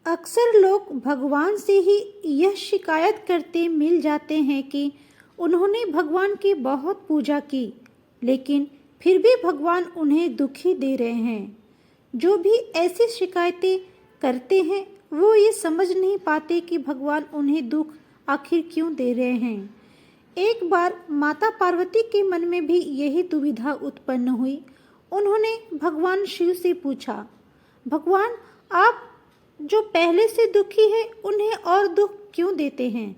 अक्सर लोग भगवान से ही यह शिकायत करते मिल जाते हैं कि उन्होंने भगवान की बहुत पूजा की, लेकिन फिर भी भगवान उन्हें दुखी दे रहे हैं। जो भी ऐसी शिकायतें करते हैं वो ये समझ नहीं पाते कि भगवान उन्हें दुख आखिर क्यों दे रहे हैं। एक बार माता पार्वती के मन में भी यही दुविधा उत्पन्न हुई। उन्होंने भगवान शिव से पूछा, भगवान, आप जो पहले से दुखी है उन्हें और दुख क्यों देते हैं?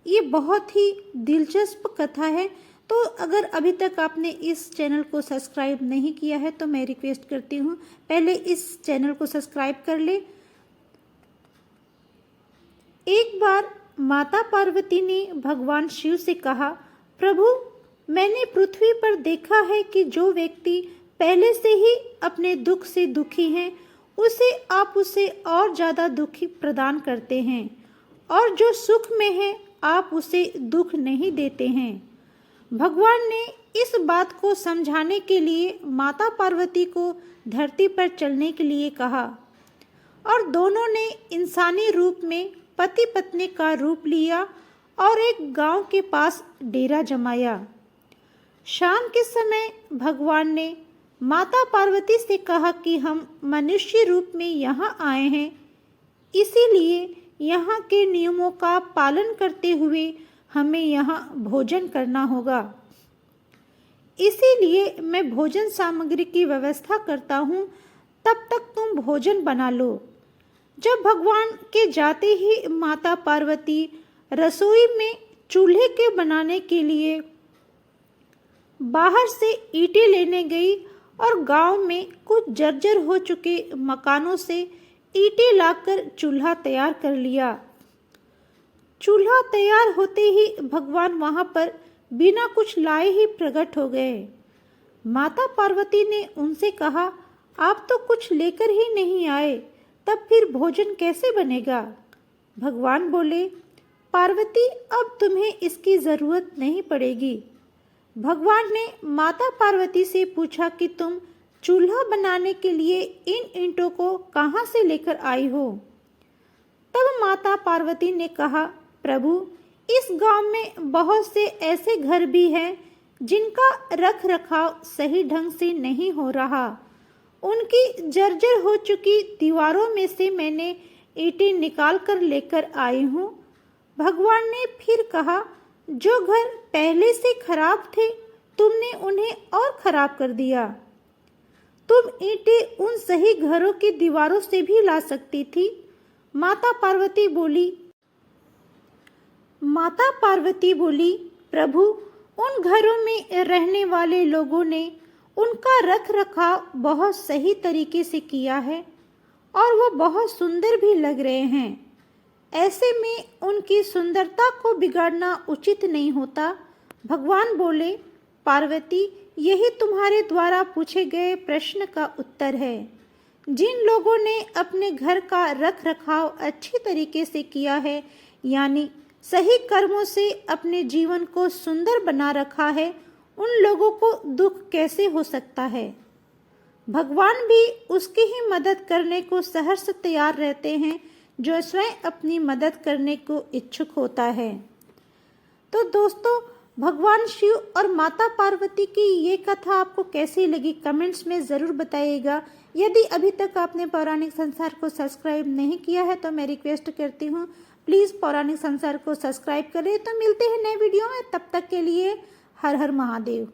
ये बहुत ही दिलचस्प कथा है। तो अगर अभी तक आपने इस चैनल को सब्सक्राइब नहीं किया है तो मैं रिक्वेस्ट करती हूँ पहले इस चैनल को सब्सक्राइब कर ले। एक बार माता पार्वती ने भगवान शिव से कहा, प्रभु, मैंने पृथ्वी पर देखा है कि जो व्यक्ति पहले से ही अपने दुख से दुखी हैं आप उसे और ज़्यादा दुखी प्रदान करते हैं, और जो सुख में है आप उसे दुख नहीं देते हैं। भगवान ने इस बात को समझाने के लिए माता पार्वती को धरती पर चलने के लिए कहा और दोनों ने इंसानी रूप में पति पत्नी का रूप लिया और एक गांव के पास डेरा जमाया। शाम के समय भगवान ने माता पार्वती से कहा कि हम मनुष्य रूप में यहाँ आए हैं, इसीलिए यहाँ के नियमों का पालन करते हुए हमें यहाँ भोजन करना होगा। इसीलिए मैं भोजन सामग्री की व्यवस्था करता हूँ, तब तक तुम भोजन बना लो। जब भगवान के जाते ही माता पार्वती रसोई में चूल्हे के बनाने के लिए बाहर से ईंटें लेने गई और गांव में कुछ जर्जर हो चुके मकानों से ईंटें लाकर चूल्हा तैयार कर लिया। चूल्हा तैयार होते ही भगवान वहां पर बिना कुछ लाए ही प्रकट हो गए। माता पार्वती ने उनसे कहा, आप तो कुछ लेकर ही नहीं आए, तब फिर भोजन कैसे बनेगा? भगवान बोले, पार्वती, अब तुम्हें इसकी जरूरत नहीं पड़ेगी। भगवान ने माता पार्वती से पूछा कि तुम चूल्हा बनाने के लिए इन ईंटों को कहाँ से लेकर आई हो? तब माता पार्वती ने कहा, प्रभु, इस गांव में बहुत से ऐसे घर भी हैं जिनका रख रखाव सही ढंग से नहीं हो रहा। उनकी जर्जर हो चुकी दीवारों में से मैंने ईंटें निकाल कर लेकर आई हूँ। भगवान ने फिर कहा, जो घर पहले से खराब थे तुमने उन्हें और खराब कर दिया। तुम ईंटें उन सही घरों की दीवारों से भी ला सकती थी। माता पार्वती बोली, प्रभु, उन घरों में रहने वाले लोगों ने उनका रख रखाव बहुत सही तरीके से किया है और वो बहुत सुंदर भी लग रहे हैं। ऐसे में उनकी सुंदरता को बिगाड़ना उचित नहीं होता। भगवान बोले, पार्वती, यही तुम्हारे द्वारा पूछे गए प्रश्न का उत्तर है। जिन लोगों ने अपने घर का रख रखाव अच्छी तरीके से किया है, यानी सही कर्मों से अपने जीवन को सुंदर बना रखा है, उन लोगों को दुख कैसे हो सकता है? भगवान भी उसकी ही मदद करने को सहर्ष तैयार रहते हैं जो स्वयं अपनी मदद करने को इच्छुक होता है। तो दोस्तों, भगवान शिव और माता पार्वती की ये कथा आपको कैसी लगी कमेंट्स में ज़रूर बताइएगा। यदि अभी तक आपने पौराणिक संसार को सब्सक्राइब नहीं किया है तो मैं रिक्वेस्ट करती हूँ प्लीज़ पौराणिक संसार को सब्सक्राइब करें। तो मिलते हैं नए वीडियो में, तब तक के लिए हर हर महादेव।